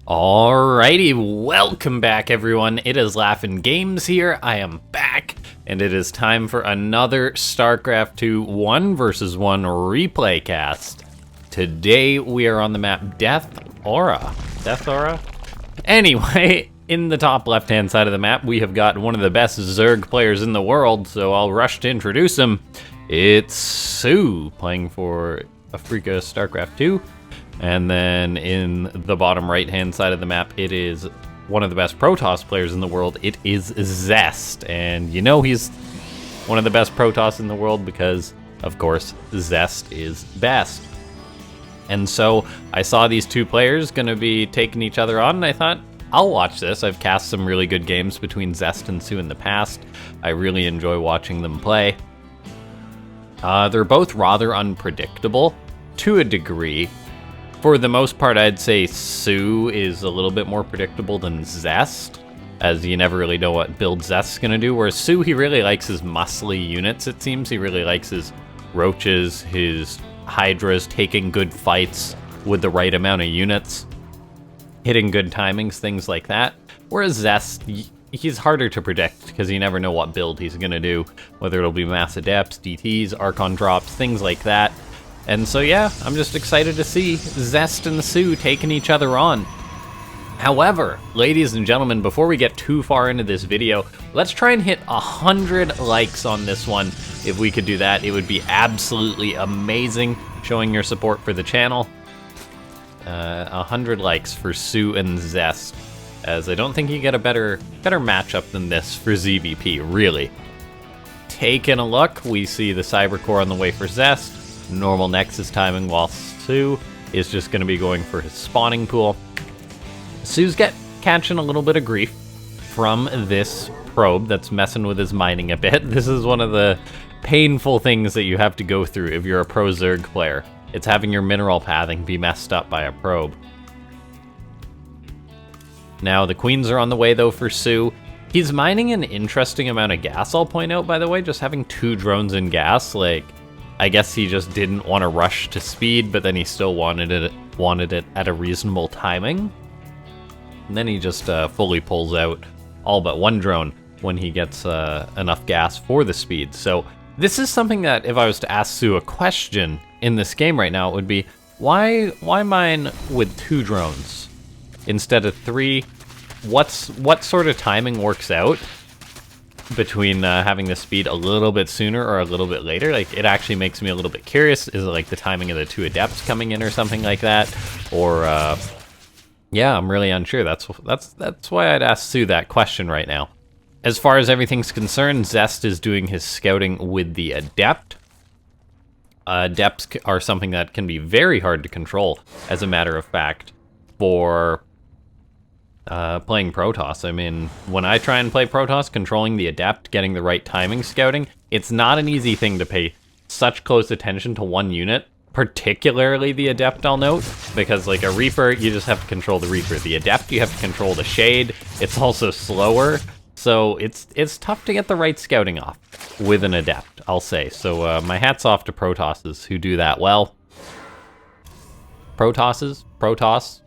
Alrighty, welcome back everyone. It is LaughNgamez here. I am back, and it is time for another Starcraft 2 1 vs 1 replay cast. Today we are on the map Death Aura. Anyway, in the top left-hand side of the map, we have got one of the best Zerg players in the world, so I'll rush to introduce him. It's soO, playing for Africa Starcraft 2. And then in the bottom right-hand side of the map, it is one of the best Protoss players in the world. It is Zest, and you know he's one of the best Protoss in the world because, of course, Zest is best. And so I saw these two players going to be taking each other on, and I thought, I'll watch this. I've cast some really good games between Zest and soO in the past. I really enjoy watching them play. They're both rather unpredictable to a degree. For the most part, I'd say soO is a little bit more predictable than Zest, as you never really know what build Zest's gonna do, whereas soO, he really likes his muscly units, it seems. He really likes his roaches, his hydras, taking good fights with the right amount of units, hitting good timings, things like that. Whereas Zest, he's harder to predict, because you never know what build he's gonna do, whether it'll be Mass Adepts, DTs, Archon drops, things like that. And so yeah, I'm just excited to see Zest and soO taking each other on. However, ladies and gentlemen, before we get too far into this video, let's try and hit 100 likes on this one. If we could do that, it would be absolutely amazing, showing your support for the channel. 100 likes for soO and Zest, as I don't think you get a better matchup than this for ZVP, really. Taking a look, we see the Cyber Core on the way for Zest. Normal Nexus timing, while soO is just going to be going for his spawning pool. soO's catching a little bit of grief from this probe that's messing with his mining a bit. This is one of the painful things that you have to go through if you're a pro Zerg player. It's having your mineral pathing be messed up by a probe. Now, the queens are on the way, though, for soO. He's mining an interesting amount of gas, I'll point out, by the way. Just having 2 drones in gas, like, I guess he just didn't want to rush to speed, but then he still wanted it at a reasonable timing. And then he just fully pulls out all but 1 drone when he gets enough gas for the speed. So this is something that if I was to ask soO a question in this game right now, it would be, why mine with 2 drones instead of 3? What sort of timing works out between having the speed a little bit sooner or a little bit later? Like, it actually makes me a little bit curious. Is it like the timing of the 2 adepts coming in or something like that? Or yeah, I'm really unsure. That's why I'd ask soO that question right now. As far as everything's concerned, Zest is doing his scouting with the adept. Adepts are something that can be very hard to control, as a matter of fact, for playing Protoss. I mean, when I try and play Protoss, controlling the adept, getting the right timing scouting, it's not an easy thing to pay such close attention to one unit, particularly the adept, I'll note, because like a Reaper, you just have to control the Reaper. The adept, you have to control the Shade. It's also slower, so it's tough to get the right scouting off with an adept, I'll say. So my hat's off to Protosses who do that well. Protoss?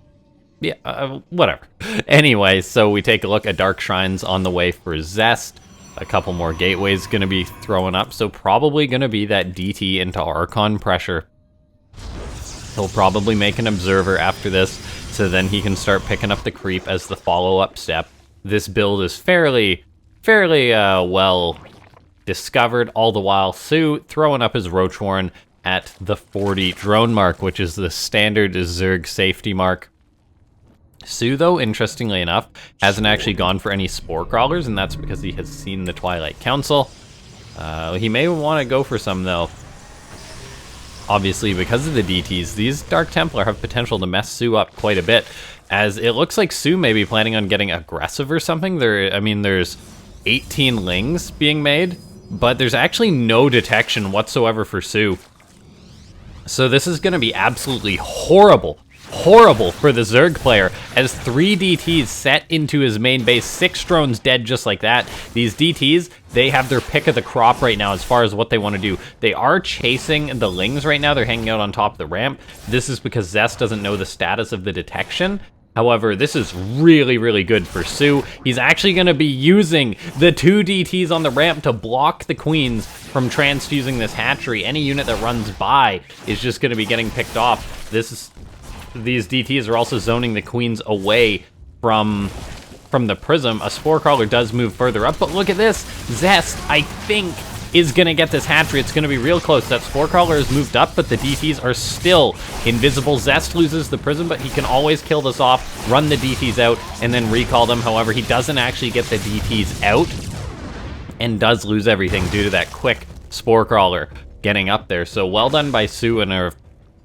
Yeah, whatever. Anyway, so we take a look at Dark Shrines on the way for Zest. A couple more gateways going to be throwing up, so probably going to be that DT into Archon pressure. He'll probably make an Observer after this, so then he can start picking up the creep as the follow-up step. This build is fairly well discovered, all the while soO throwing up his Roach Warren at the 40 drone mark, which is the standard Zerg safety mark. soO, though, interestingly enough, hasn't actually gone for any Spore Crawlers, and that's because he has seen the Twilight Council. He may want to go for some, though. Obviously, because of the DTs, these Dark Templar have potential to mess soO up quite a bit, as it looks like soO may be planning on getting aggressive or something. There's 18 Lings being made, but there's actually no detection whatsoever for soO. So this is going to be absolutely horrible for the Zerg player, as 3 DTs set into his main base, 6 drones dead just like that. These DTs, they have their pick of the crop right now as far as what they want to do. They are chasing the Lings right now. They're hanging out on top of the ramp. This is because Zest doesn't know the status of the detection, However, this is really, really good for soO. He's actually going to be using the 2 DTs on the ramp to block the queens from transfusing this hatchery. Any unit that runs by is just going to be getting picked off. These DTs are also zoning the queens away from the prism. A spore crawler does move further up, but look at this. Zest, I think, is gonna get this hatchery. It's gonna be real close. That spore crawler has moved up, but the DTs are still invisible. Zest loses the prism, but he can always kill this off, run the DTs out, and then recall them. However, he doesn't actually get the DTs out, and does lose everything due to that quick spore crawler getting up there. So well done by soO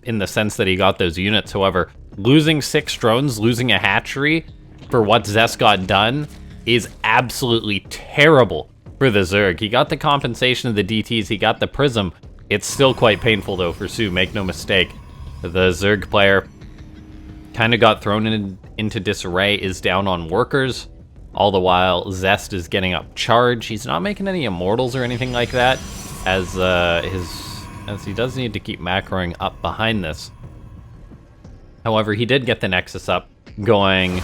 in the sense that he got those units. However, losing 6 drones, losing a hatchery for what Zest got done is absolutely terrible for the Zerg. He got the compensation of the DTs, he got the prism. It's still quite painful though for soO, make no mistake. The Zerg player kind of got thrown into disarray, is down on workers. All the while, Zest is getting up charge. He's not making any immortals or anything like that, as he does need to keep macroing up behind this. However, he did get the Nexus up going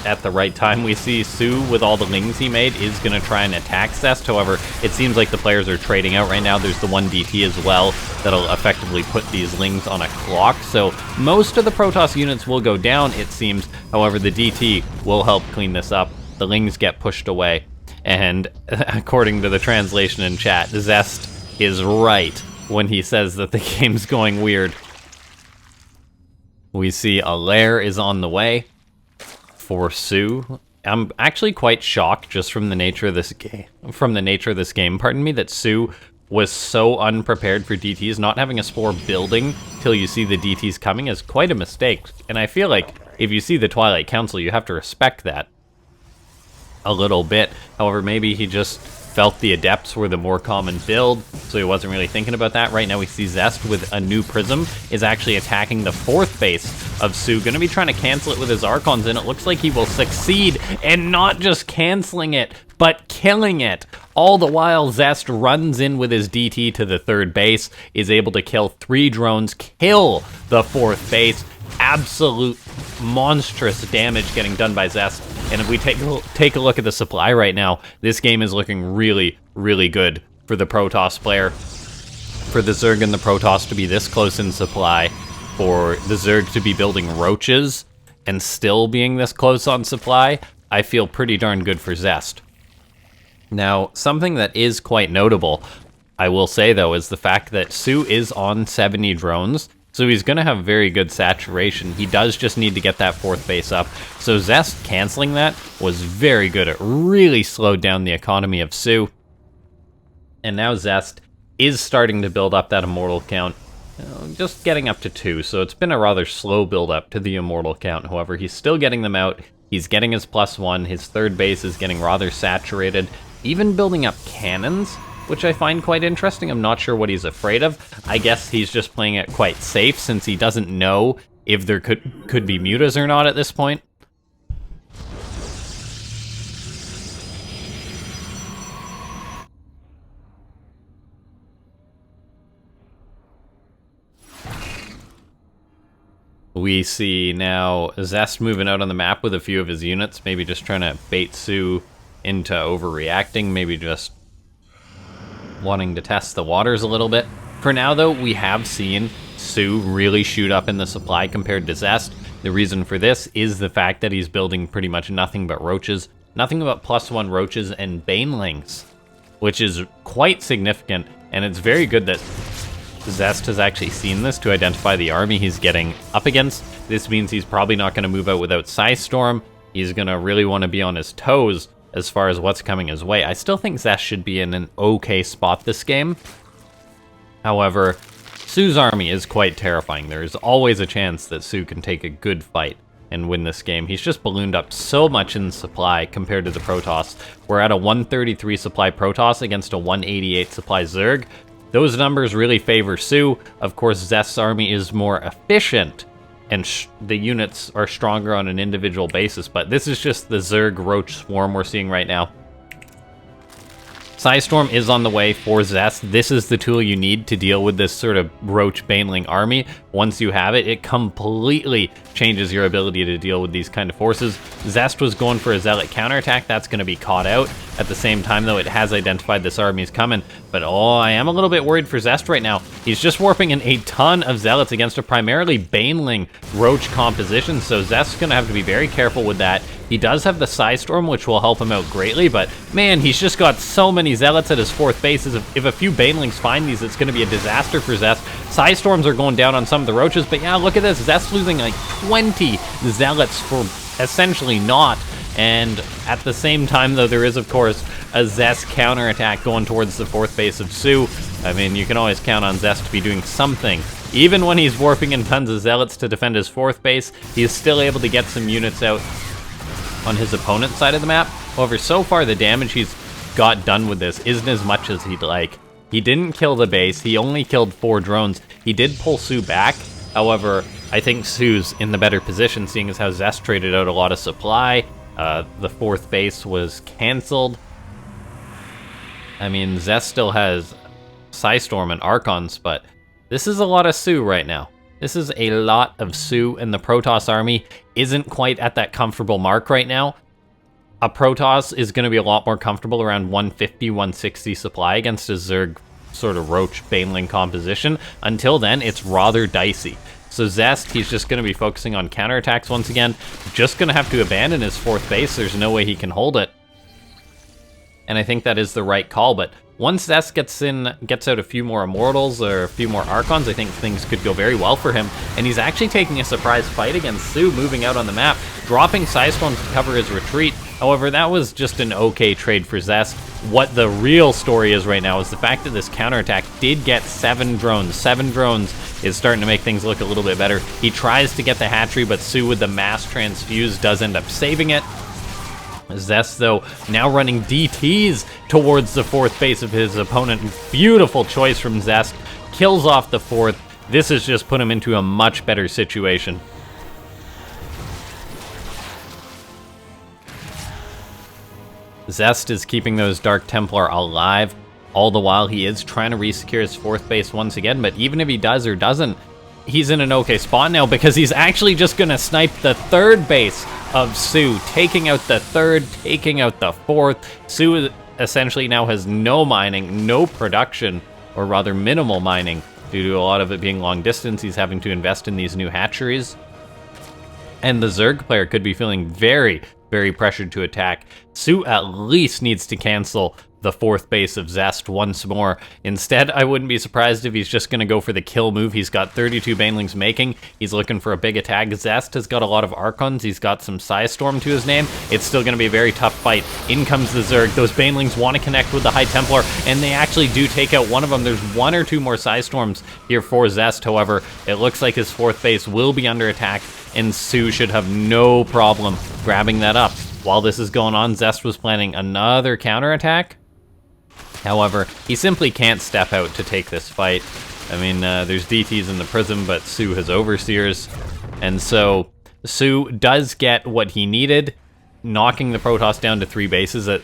at the right time. We see soO, with all the lings he made, is going to try and attack Zest. However, it seems like the players are trading out right now. There's the 1 DT as well that'll effectively put these lings on a clock. So most of the Protoss units will go down, it seems. However, the DT will help clean this up. The lings get pushed away. And according to the translation in chat, Zest is right when he says that the game's going weird. We see a lair is on the way for soO. I'm actually quite shocked just from the nature of this game, pardon me, that soO was so unprepared for DTs. Not having a spore building till you see the DTs coming is quite a mistake. And I feel like if you see the Twilight Council, you have to respect that a little bit. However, maybe he just felt the Adepts were the more common build, so he wasn't really thinking about that. Right now we see Zest with a new prism is actually attacking the 4th base of soO. Gonna be trying to cancel it with his Archons, and it looks like he will succeed, and not just canceling it, but killing it. All the while, Zest runs in with his DT to the 3rd base, is able to kill 3 drones, kill the 4th base. Absolute monstrous damage getting done by Zest. And if we take a look at the supply right now, this game is looking really, really good for the Protoss player. For the Zerg and the Protoss to be this close in supply, for the Zerg to be building roaches and still being this close on supply, I feel pretty darn good for Zest. Now, something that is quite notable, I will say though, is the fact that soO is on 70 drones. So he's going to have very good saturation. He does just need to get that 4th base up. So Zest canceling that was very good. It really slowed down the economy of soO. And now Zest is starting to build up that immortal count. Just getting up to 2, so it's been a rather slow build up to the immortal count. However, he's still getting them out. He's getting his +1. His 3rd base is getting rather saturated. Even building up cannons, which I find quite interesting. I'm not sure what he's afraid of. I guess he's just playing it quite safe since he doesn't know if there could be mutas or not at this point. We see now Zest moving out on the map with a few of his units, maybe just trying to bait soO into overreacting, maybe just wanting to test the waters a little bit. For now though, we have seen soO really shoot up in the supply compared to Zest. The reason for this is the fact that he's building pretty much nothing but roaches, nothing but +1 roaches and banelings, which is quite significant, and it's very good that Zest has actually seen this to identify the army he's getting up against. This means he's probably not going to move out without Psystorm. He's going to really want to be on his toes as far as what's coming his way. I still think Zest should be in an okay spot this game. However, soO's army is quite terrifying. There is always a chance that soO can take a good fight and win this game. He's just ballooned up so much in supply compared to the Protoss. We're at a 133 supply Protoss against a 188 supply Zerg. Those numbers really favor soO. Of course, Zest's army is more efficient, and the units are stronger on an individual basis, but this is just the Zerg Roach Swarm we're seeing right now. Psystorm is on the way for Zest. This is the tool you need to deal with this sort of roach baneling army. Once you have it, it completely changes your ability to deal with these kind of forces. Zest was going for a Zealot counterattack. That's going to be caught out. At the same time, though, it has identified this army's coming. But oh, I am a little bit worried for Zest right now. He's just warping in a ton of Zealots against a primarily baneling roach composition, so Zest's going to have to be very careful with that. He does have the Psystorm, which will help him out greatly, but man, he's just got so many Zealots at his 4th base. If a few banelings find these, it's going to be a disaster for Zest. Psystorms are going down on some of the roaches, but yeah, look at this. Zest's losing like 20 Zealots for essentially naught. And at the same time, though, there is, of course, a Zest counterattack going towards the 4th base of soO. I mean, you can always count on Zest to be doing something. Even when he's warping in tons of Zealots to defend his 4th base, he's still able to get some units out on his opponent's side of the map. However, so far the damage he's got done with this isn't as much as he'd like. He didn't kill the base, he only killed 4 drones. He did pull soO back. However, I think soO's in the better position, seeing as how Zest traded out a lot of supply. The 4th base was cancelled. I mean, Zest still has Psystorm and Archons, but this is a lot of soO right now. This is a lot of soO, and the Protoss army isn't quite at that comfortable mark right now. A Protoss is going to be a lot more comfortable around 150, 160 supply against a Zerg sort of roach baneling composition. Until then, it's rather dicey. So Zest, he's just going to be focusing on counterattacks once again. Just going to have to abandon his 4th base. There's no way he can hold it. And I think that is the right call, but once Zest gets out a few more Immortals or a few more Archons, I think things could go very well for him. And he's actually taking a surprise fight against soO, moving out on the map, dropping Psystorm to cover his retreat. However, that was just an okay trade for Zest. What the real story is right now is the fact that this counterattack did get 7 drones. 7 drones is starting to make things look a little bit better. He tries to get the hatchery, but soO with the mass transfuse does end up saving it. Zest, though, now running DTs towards the 4th base of his opponent. Beautiful choice from Zest. Kills off the 4th. This has just put him into a much better situation. Zest is keeping those Dark Templar alive. All the while, he is trying to resecure his 4th base once again, but even if he does or doesn't, he's in an okay spot now because he's actually just going to snipe the 3rd base of soO, taking out the 3rd, taking out the 4th. soO essentially now has no mining, no production, or rather minimal mining, due to a lot of it being long distance. He's having to invest in these new hatcheries. And the Zerg player could be feeling very, very pressured to attack. soO at least needs to cancel the 4th base of Zest once more. Instead, I wouldn't be surprised if he's just going to go for the kill move. He's got 32 banelings making. He's looking for a big attack. Zest has got a lot of Archons. He's got some Psystorm to his name. It's still going to be a very tough fight. In comes the Zerg. Those banelings want to connect with the High Templar, and they actually do take out one of them. There's 1 or 2 more Psystorms here for Zest. However, it looks like his 4th base will be under attack, and soO should have no problem grabbing that up. While this is going on, Zest was planning another counterattack. However, he simply can't step out to take this fight. I mean, there's DTs in the Prism, but soO has Overseers. And so, soO does get what he needed. Knocking the Protoss down to 3 bases at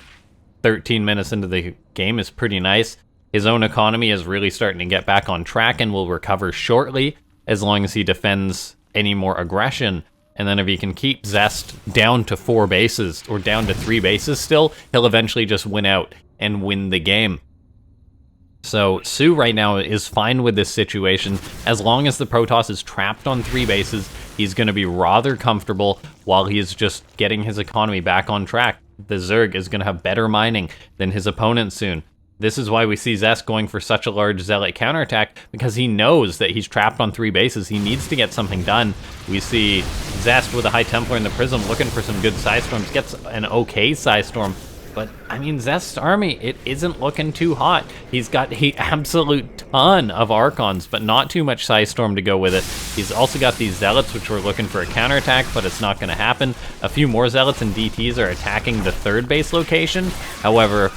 13 minutes into the game is pretty nice. His own economy is really starting to get back on track and will recover shortly, as long as he defends any more aggression. And then if he can keep Zest down to 4 bases, or down to 3 bases still, he'll eventually just win out and win the game. So soO right now is fine with this situation. As long as the Protoss is trapped on 3 bases, he's going to be rather comfortable while he's just getting his economy back on track. The Zerg is going to have better mining than his opponent soon. This is why we see Zest going for such a large Zealot counterattack, because he knows that he's trapped on 3 bases. He needs to get something done. We see Zest with a High Templar in the Prism looking for some good Psystorms, gets an okay Psystorm. But, I mean, Zest's army, it isn't looking too hot. He's got an absolute ton of Archons, but not too much Psystorm to go with it. He's also got these Zealots, which were looking for a counterattack, but it's not going to happen. A few more Zealots and DTs are attacking the 3rd base location. However,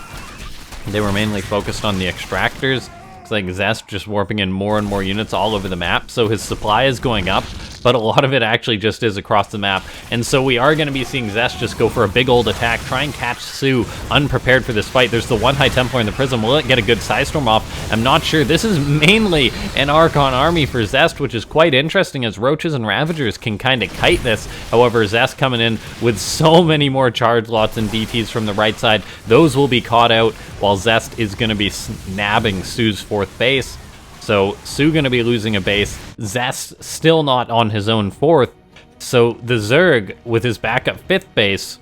they were mainly focused on the extractors. Looks like Zest just warping in more and more units all over the map, so his supply is going up. but a lot of it actually just is across the map. And so we are going to be seeing Zest just go for a big old attack, try and catch soO unprepared for this fight. There's the one High Templar in the Prism. Will it get a good Psystorm off? I'm not sure. This is mainly an Archon army for Zest, which is quite interesting as Roaches and Ravagers can kind of kite this. However, Zest coming in with so many more charge lots and DTs from the right side. Those will be caught out while Zest is going to be nabbing soO's 4th base. So soO going to be losing a base. Zest still not on his own 4th. So the Zerg with his backup 5th base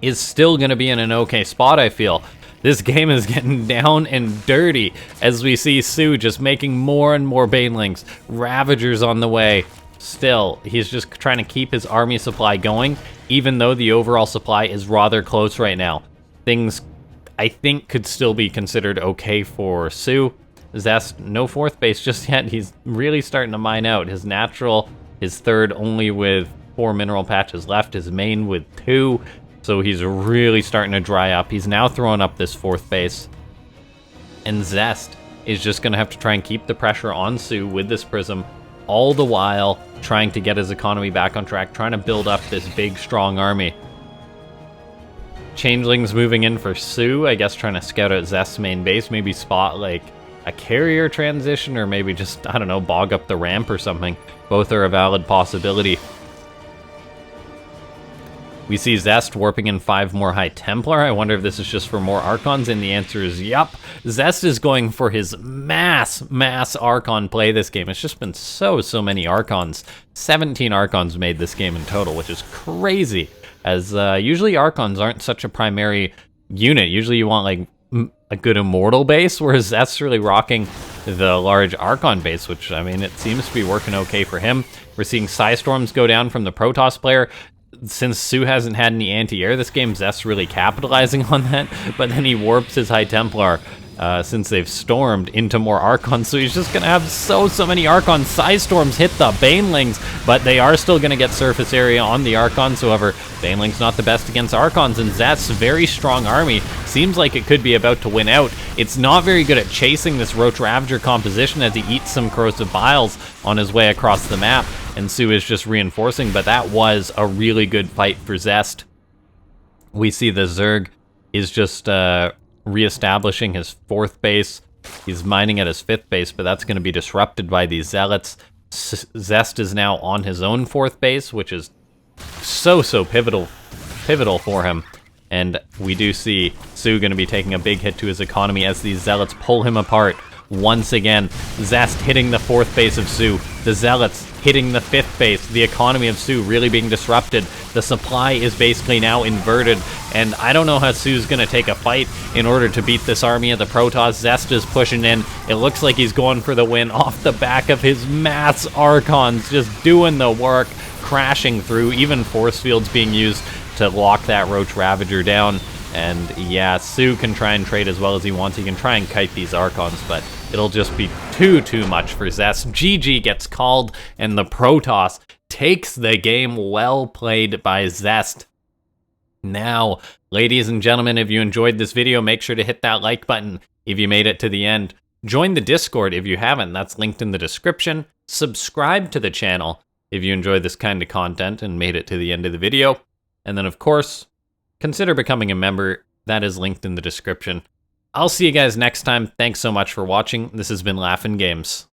is still going to be in an okay spot, I feel. This game is getting down and dirty as we see soO just making more and more Banelings. Ravagers on the way. Still, he's just trying to keep his army supply going, even though the overall supply is rather close right now. Things, I think, could still be considered okay for soO. Zest, no 4th base just yet. He's really starting to mine out. His natural, his 3rd only with 4 mineral patches left. His main with 2. So he's really starting to dry up. He's now throwing up this 4th base. And Zest is just going to have to try and keep the pressure on soO with this Prism, all the while trying to get his economy back on track, trying to build up this big, strong army. Changelings moving in for soO, I guess trying to scout out Zest's main base, maybe spot like a carrier transition, or maybe just, I don't know, bog up the ramp or something. Both are a valid possibility. We see Zest warping in 5 more High Templar. I wonder if this is just for more Archons, and the answer is yup. Zest is going for his mass Archon play this game. It's just been so many Archons. 17 Archons made this game in total, which is crazy, as usually Archons aren't such a primary unit. Usually you want like a good Immortal base, whereas Zest's really rocking the large Archon base, which, I mean, it seems to be working okay for him. We're seeing Psystorms go down from the Protoss player. Since soO hasn't had any anti-air this game, Zest's really capitalizing on that, but then he warps his High Templar since they've stormed into more Archons, so he's just going to have so many Archons. Psystorms hit the Banelings, but they are still going to get surface area on the Archons. However, Banelings not the best against Archons, and Zest's very strong army seems like it could be about to win out. It's not very good at chasing this Roach Ravager composition as he eats some Corrosive Biles on his way across the map, and soO is just reinforcing, but that was a really good fight for Zest. We see the Zerg is just reestablishing his 4th base. He's mining at his 5th base, but that's going to be disrupted by these Zealots. Zest is now on his own 4th base, which is so pivotal for him. And we do see soO going to be taking a big hit to his economy as these Zealots pull him apart. Once again, Zest hitting the 4th base of soO. The Zealots hitting the 5th base. The economy of soO really being disrupted. The supply is basically now inverted, and I don't know how soO's going to take a fight in order to beat this army of the Protoss. Zest is pushing in. It looks like he's going for the win off the back of his mass Archons, just doing the work, crashing through, even force fields being used to lock that Roach Ravager down. And yeah, soO can try and trade as well as he wants. He can try and kite these Archons, but it'll just be too much for Zest. GG gets called, and the Protoss takes the game. Well played by Zest. Now, ladies and gentlemen, if you enjoyed this video, make sure to hit that like button if you made it to the end. Join the Discord if you haven't. That's linked in the description. Subscribe to the channel if you enjoy this kind of content and made it to the end of the video. And then, of course, consider becoming a member. That is linked in the description. I'll see you guys next time. Thanks so much for watching. This has been LaughNgamez.